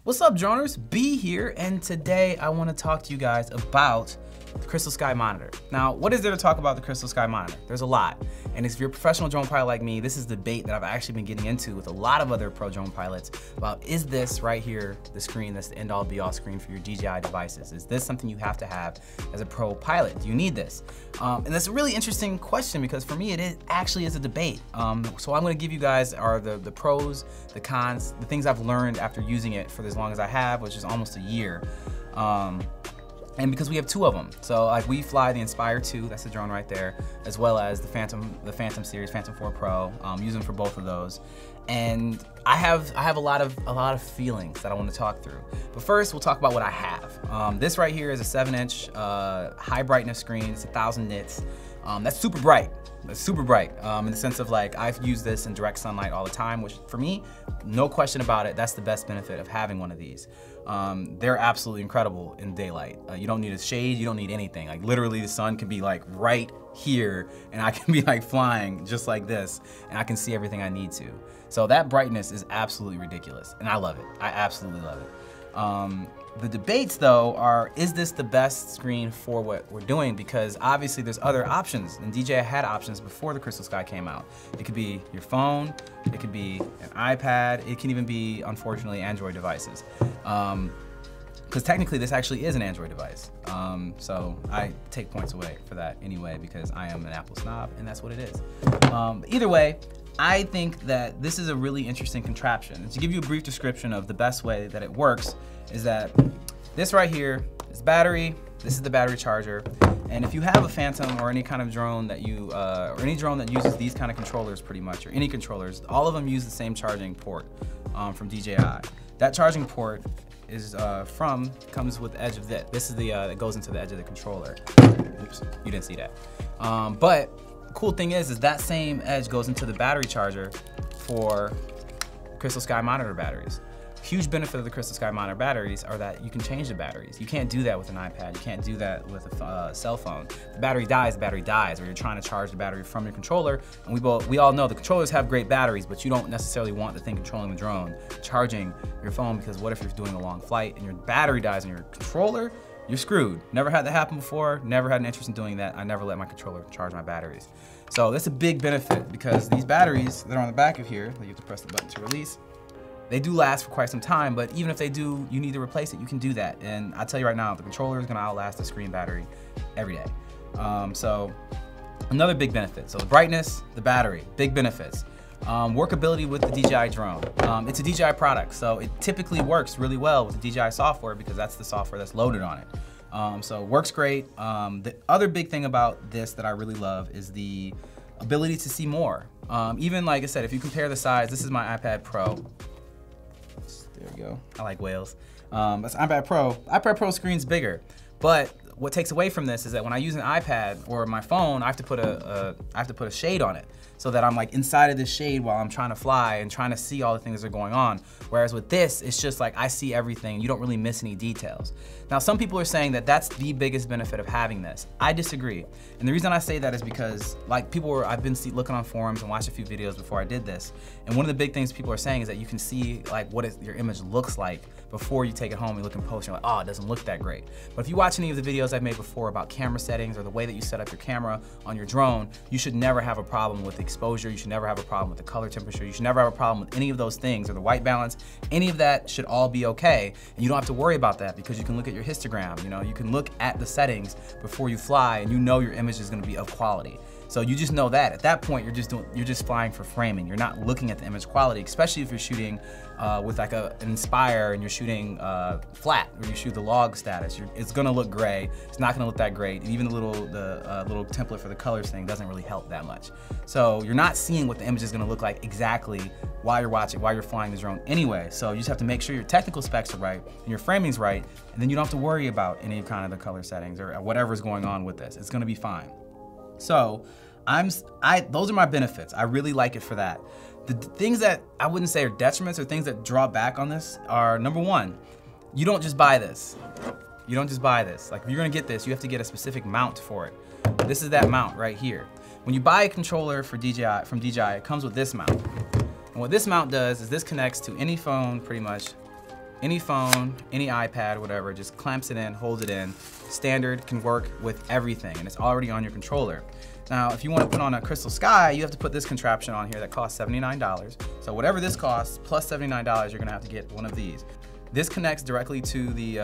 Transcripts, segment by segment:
What's up, droners? B here, and today I want to talk to you guys about the Crystal Sky Monitor. Now, what is there to talk about the Crystal Sky Monitor? There's a lot, and if you're a professional drone pilot like me, this is the debate that I've actually been getting into with a lot of other pro drone pilots about, is this right here the screen that's the end-all be-all screen for your DJI devices? Is this something you have to have as a pro pilot? Do you need this? And that's a really interesting question because for me, it actually is a debate. So I'm gonna give you guys the pros, the cons, the things I've learned after using it for as long as I have, which is almost a year. And because we have two of them. So like we fly the Inspire 2, that's the drone right there, as well as the Phantom series, Phantom 4 Pro, use them for both of those. And I have a lot of feelings that I want to talk through. But first, we'll talk about what I have. This right here is a 7-inch high brightness screen. It's 1000 nits. That's super bright. It's super bright in the sense of like I've used this in direct sunlight all the time, which for me, no question about it, that's the best benefit of having one of these. They're absolutely incredible in daylight. You don't need a shade, you don't need anything. Like literally the sun can be like right here and I can be like flying just like this and I can see everything I need to. So that brightness is absolutely ridiculous and I love it. I absolutely love it. The debates though are, is this the best screen for what we're doing? Because obviously there's other options, and DJI had options before the Crystal Sky came out. It could be your phone, it could be an iPad, it can even be, unfortunately, Android devices. Because technically this actually is an Android device. So I take points away for that anyway because I am an Apple snob and that's what it is. Either way, I think that this is a really interesting contraption. And to give you a brief description of the best way that it works is that this right here is battery, this is the battery charger, and if you have a Phantom or any kind of drone that you, or any drone that uses these kind of controllers pretty much, or any controllers, all of them use the same charging port from DJI. That charging port is comes with the edge of this. This is the, that goes into the edge of the controller. Oops, you didn't see that. But cool thing is that same edge goes into the battery charger for Crystal Sky Monitor batteries. Huge benefit of the Crystal Sky Monitor batteries are that you can change the batteries. You can't do that with an iPad. You can't do that with a cell phone. The battery dies, or you're trying to charge the battery from your controller. And we all know the controllers have great batteries, but you don't necessarily want the thing controlling the drone charging your phone, because what if you're doing a long flight and your battery dies in your controller? You're screwed. Never had that happen before, never had an interest in doing that. I never let my controller charge my batteries. So that's a big benefit because these batteries that are on the back of here, you have to press the button to release, they do last for quite some time, but even if they do, you need to replace it, you can do that. And I tell you right now, the controller is gonna outlast the screen battery every day. So another big benefit. So the brightness, the battery, big benefits. Workability with the DJI drone. It's a DJI product, so it typically works really well with the DJI software because that's the software that's loaded on it. So it works great. The other big thing about this that I really love is the ability to see more. Even like I said, if you compare the size, this is my iPad Pro. There we go. I like whales. That's iPad Pro. iPad Pro screen's bigger, but what takes away from this is that when I use an iPad or my phone, I have to put a shade on it so that I'm like inside of this shade while I'm trying to fly and trying to see all the things that are going on. Whereas with this, it's just like I see everything. You don't really miss any details. Now, some people are saying that that's the biggest benefit of having this. I disagree. And the reason I say that is because like I've been looking on forums and watched a few videos before I did this. And one of the big things people are saying is that you can see like what your image looks like before you take it home and look in post, you're like, oh, it doesn't look that great. But if you watch any of the videos I've made before about camera settings or the way that you set up your camera on your drone, you should never have a problem with exposure. You should never have a problem with the color temperature. You should never have a problem with any of those things, or the white balance. Any of that should all be okay. And you don't have to worry about that because you can look at your histogram. You know, you can look at the settings before you fly and you know your image is gonna be of quality. So you just know that. At that point, you're just flying for framing. You're not looking at the image quality, especially if you're shooting with like an Inspire and you're shooting flat, or you shoot the log status. It's gonna look gray. It's not gonna look that great. And even the little template for the colors thing doesn't really help that much. So you're not seeing what the image is gonna look like exactly while you're flying the drone anyway. So you just have to make sure your technical specs are right and your framing's right, and then you don't have to worry about any kind of the color settings or whatever's going on with this. It's gonna be fine. So those are my benefits. I really like it for that. The things that I wouldn't say are detriments or things that draw back on this are, number one, you don't just buy this. You don't just buy this. Like if you're gonna get this, you have to get a specific mount for it. This is that mount right here. When you buy a controller from DJI, it comes with this mount. And what this mount does is this connects to any phone pretty much any phone, any iPad, whatever, just clamps it in, holds it in. Standard, can work with everything, and it's already on your controller. Now, if you want to put on a Crystal Sky, you have to put this contraption on here that costs $79. So whatever this costs, plus $79, you're gonna have to get one of these. This connects directly to the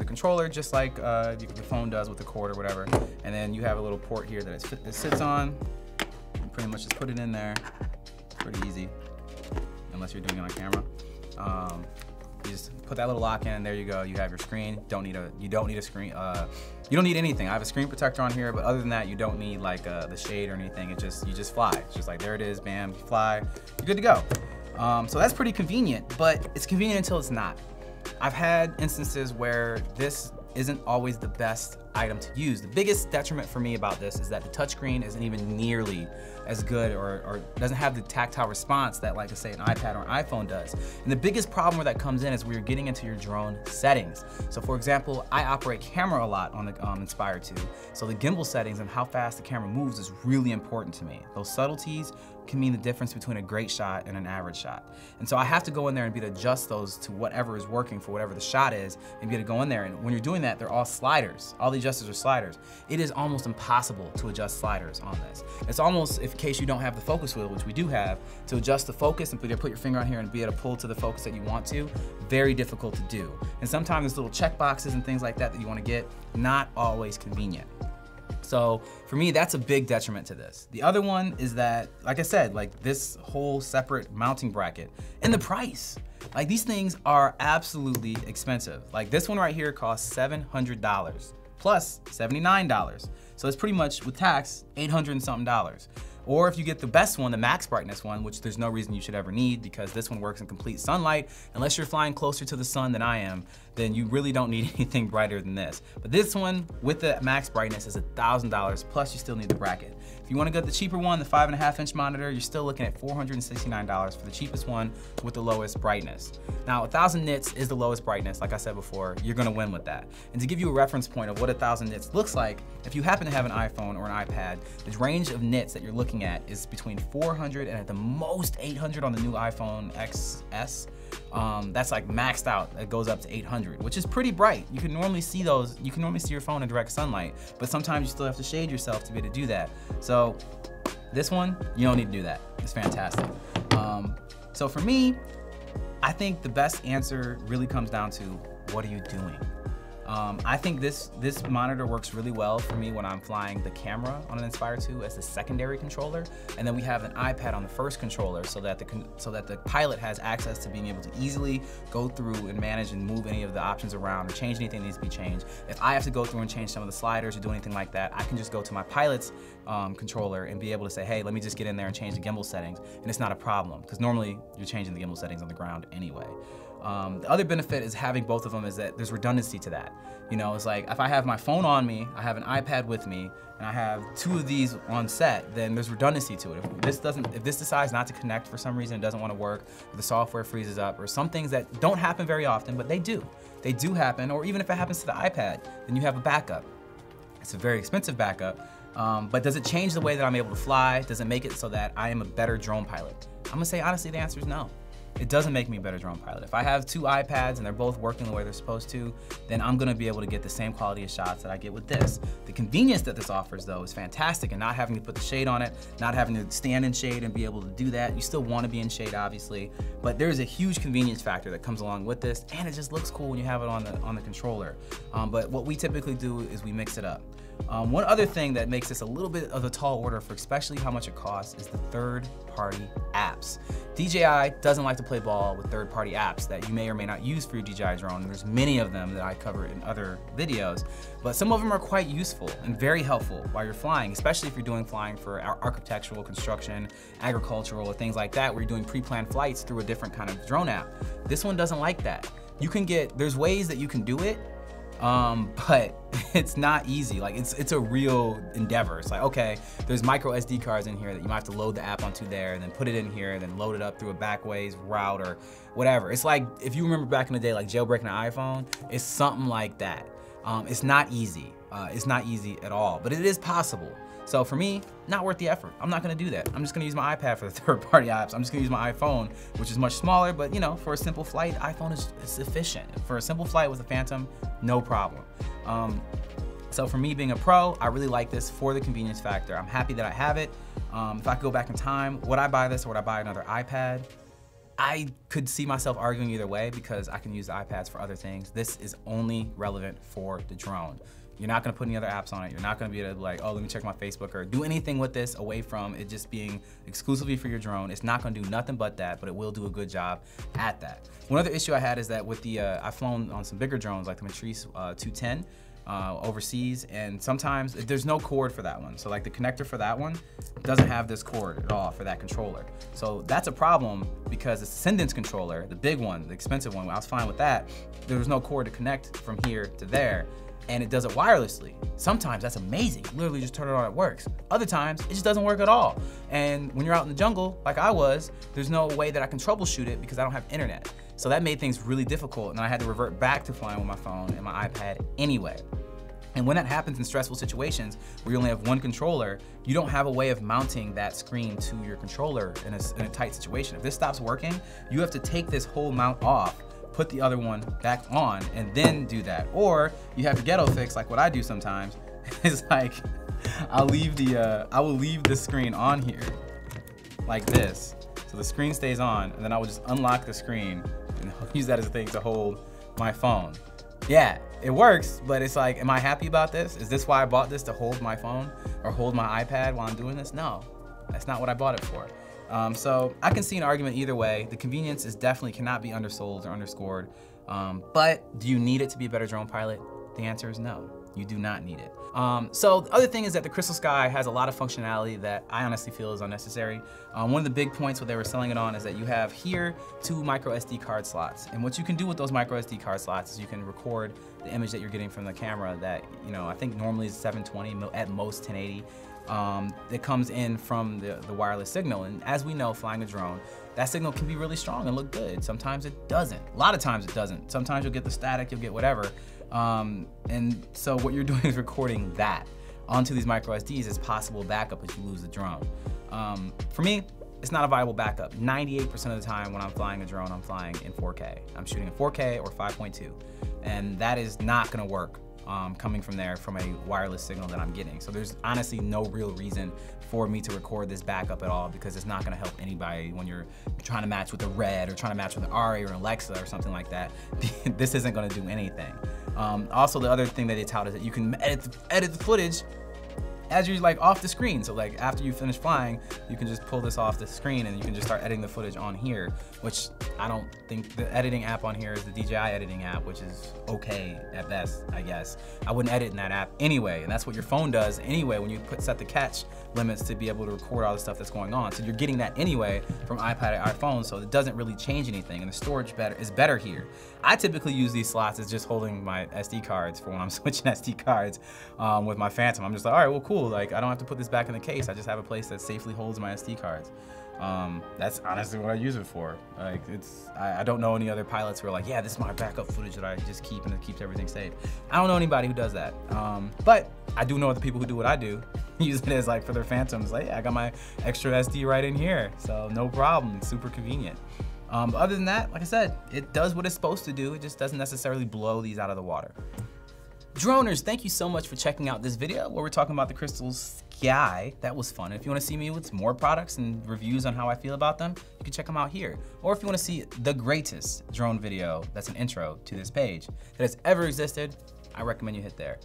controller, just like the phone does with the cord or whatever. And then you have a little port here that it sits on. You pretty much just put it in there. It's pretty easy, unless you're doing it on camera. You just put that little lock in, and there you go. You have your screen. You don't need a screen. You don't need anything. I have a screen protector on here, but other than that, you don't need like the shade or anything. You just fly. It's just like, there it is, bam, you fly, you're good to go. So that's pretty convenient, but it's convenient until it's not. I've had instances where this isn't always the best item to use. The biggest detriment for me about this is that the touchscreen isn't even nearly as good or doesn't have the tactile response that, like, say, an iPad or an iPhone does. And the biggest problem where that comes in is when you're getting into your drone settings. So for example, I operate camera a lot on the Inspire 2. So the gimbal settings and how fast the camera moves is really important to me. Those subtleties can mean the difference between a great shot and an average shot. And so I have to go in there and be able to adjust those to whatever is working for whatever the shot is, and be able to go in there. And when you're doing that, they're all sliders. All the adjusters are sliders. It is almost impossible to adjust sliders on this. It's almost, in case you don't have the focus wheel, which we do have, to adjust the focus and put your finger on here and be able to pull to the focus that you want to, very difficult to do. And sometimes there's little check boxes and things like that that you want to get, not always convenient. So for me, that's a big detriment to this. The other one is that, like I said, like this whole separate mounting bracket and the price. Like, these things are absolutely expensive. Like, this one right here costs $700 plus $79. So it's pretty much, with tax, $800 and something. Or if you get the best one, the max brightness one, which there's no reason you should ever need, because this one works in complete sunlight. Unless you're flying closer to the sun than I am, then you really don't need anything brighter than this. But this one with the max brightness is $1,000, plus you still need the bracket. If you want to get the cheaper one, the 5.5-inch monitor, you're still looking at $469 for the cheapest one with the lowest brightness. Now, 1,000 nits is the lowest brightness. Like I said before, you're gonna win with that. And to give you a reference point of what 1,000 nits looks like, if you happen to have an iPhone or an iPad, the range of nits that you're looking at is between 400 and at the most 800 on the new iPhone XS. That's like maxed out. It goes up to 800, which is pretty bright. You can normally see those. You can normally see your phone in direct sunlight, but sometimes you still have to shade yourself to be able to do that. So this one, you don't need to do that. It's fantastic. So for me, I think the best answer really comes down to, what are you doing? I think this monitor works really well for me when I'm flying the camera on an Inspire 2 as the secondary controller, and then we have an iPad on the first controller, so that the pilot has access to being able to easily go through and manage and move any of the options around or change anything that needs to be changed. If I have to go through and change some of the sliders or do anything like that, I can just go to my pilot's controller and be able to say, hey, let me just get in there and change the gimbal settings, and it's not a problem, because normally you're changing the gimbal settings on the ground anyway. The other benefit is having both of them is that there's redundancy to that. You know, it's like, if I have my phone on me, I have an iPad with me, and I have two of these on set, then there's redundancy to it. If this decides not to connect for some reason, it doesn't want to work, or the software freezes up, or some things that don't happen very often, but they do. They do happen, or even if it happens to the iPad, then you have a backup. It's a very expensive backup, but does it change the way that I'm able to fly? Does it make it so that I am a better drone pilot? I'm gonna say, honestly, the answer is no. It doesn't make me a better drone pilot. If I have two iPads and they're both working the way they're supposed to, then I'm gonna be able to get the same quality of shots that I get with this. The convenience that this offers, though, is fantastic, and not having to put the shade on it, not having to stand in shade and be able to do that. You still wanna be in shade, obviously, but there's a huge convenience factor that comes along with this, and it just looks cool when you have it on the controller. But what we typically do is we mix it up. One other thing that makes this a little bit of a tall order for especially how much it costs is the third-party apps. DJI doesn't like to play ball with third-party apps that you may or may not use for your DJI drone, and there's many of them that I cover in other videos, but some of them are quite useful and very helpful while you're flying, especially if you're doing flying for architectural, construction, agricultural, or things like that, where you're doing pre-planned flights through a different kind of drone app. This one doesn't like that. There's ways that you can do it, but it's not easy. Like, it's a real endeavor. It's like, okay, there's micro SD cards in here that you might have to load the app onto there, and then put it in here, and then load it up through a backways route or whatever. It's like, if you remember back in the day, like jailbreaking an iPhone, it's something like that. It's not easy. It's not easy at all, but it is possible. So for me, not worth the effort. I'm not gonna do that. I'm just gonna use my iPad for the third-party apps. I'm just gonna use my iPhone, which is much smaller, but you know, for a simple flight, iPhone is sufficient. For a simple flight with a Phantom, no problem. So for me being a pro, I really like this for the convenience factor. I'm happy that I have it. If I could go back in time, would I buy this or would I buy another iPad? I could see myself arguing either way because I can use the iPads for other things. This is only relevant for the drone. You're not gonna put any other apps on it. You're not gonna be able to like, oh, let me check my Facebook or do anything with this away from it just being exclusively for your drone. It's not gonna do nothing but that, but it will do a good job at that. One other issue I had is that with the, I've flown on some bigger drones like the Matrice 210, overseas, and sometimes there's no cord for that one. So like the connector for that one doesn't have this cord at all for that controller. So that's a problem because the Sendence controller, the big one, the expensive one, I was fine with that. There was no cord to connect from here to there, and it does it wirelessly. Sometimes that's amazing. Literally just turn it on, it works. Other times it just doesn't work at all. And when you're out in the jungle, like I was, there's no way that I can troubleshoot it because I don't have internet. So that made things really difficult, and I had to revert back to flying with my phone and my iPad anyway. And when that happens in stressful situations where you only have one controller, you don't have a way of mounting that screen to your controller in a tight situation. If this stops working, you have to take this whole mount off, put the other one back on, and then do that. Or you have to ghetto fix, like what I do sometimes, is like, I will leave the screen on here, like this. So the screen stays on, and then I will just unlock the screen and use that as a thing to hold my phone. Yeah, it works, but it's like, am I happy about this? Is this why I bought this, to hold my phone or hold my iPad while I'm doing this? No, that's not what I bought it for. So I can see an argument either way. The convenience is definitely cannot be undersold or underscored. But do you need it to be a better drone pilot? The answer is no, you do not need it. So the other thing is that the Crystal Sky has a lot of functionality that I honestly feel is unnecessary. One of the big points what they were selling it on is that you have here 2 micro SD card slots. And what you can do with those micro SD card slots is you can record the image that you're getting from the camera that, you know, I think normally is 720, at most 1080. It comes in from the wireless signal. And as we know, flying a drone, that signal can be really strong and look good. Sometimes it doesn't. A lot of times it doesn't. Sometimes you'll get the static, you'll get whatever. And so what you're doing is recording that onto these micro SDs as possible backup if you lose the drone. For me, it's not a viable backup. 98% of the time when I'm flying a drone, I'm flying in 4K. I'm shooting in 4K or 5.2. And that is not gonna work coming from there from a wireless signal that I'm getting. So there's honestly no real reason for me to record this backup at all because it's not gonna help anybody when you're trying to match with a Red or trying to match with an Ari or an Alexa or something like that. This isn't gonna do anything. Also, the other thing that they tout is that you can edit the footage as you're like off the screen. So like after you finish flying, you can just pull this off the screen and you can just start editing the footage on here, which I don't think the editing app on here is the DJI editing app, which is okay at best, I guess. I wouldn't edit in that app anyway, and that's what your phone does anyway when you set the catch limits to be able to record all the stuff that's going on. So you're getting that anyway from iPad or iPhone, so it doesn't really change anything, and the storage is better here. I typically use these slots as just holding my SD cards for when I'm switching SD cards with my Phantom. I'm just like, all right, well, cool. Like, I don't have to put this back in the case. I just have a place that safely holds my SD cards. That's honestly what I use it for. Like, I don't know any other pilots who are like, yeah, this is my backup footage that I just keep and it keeps everything safe. I don't know anybody who does that. But I do know the people who do what I do, use it as like for their Phantoms. Like, yeah, I got my extra SD right in here, so no problem, super convenient. Other than that, like I said, it does what it's supposed to do. It just doesn't necessarily blow these out of the water. Droners, thank you so much for checking out this video where we're talking about the Crystal Sky. That was fun. If you want to see me with more products and reviews on how I feel about them, you can check them out here. Or if you want to see the greatest drone video that's an intro to this page that has ever existed, I recommend you hit there.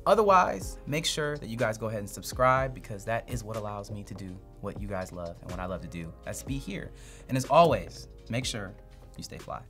Otherwise, make sure that you guys go ahead and subscribe because that is what allows me to do what you guys love and what I love to do. That's be here. And as always, make sure you stay fly.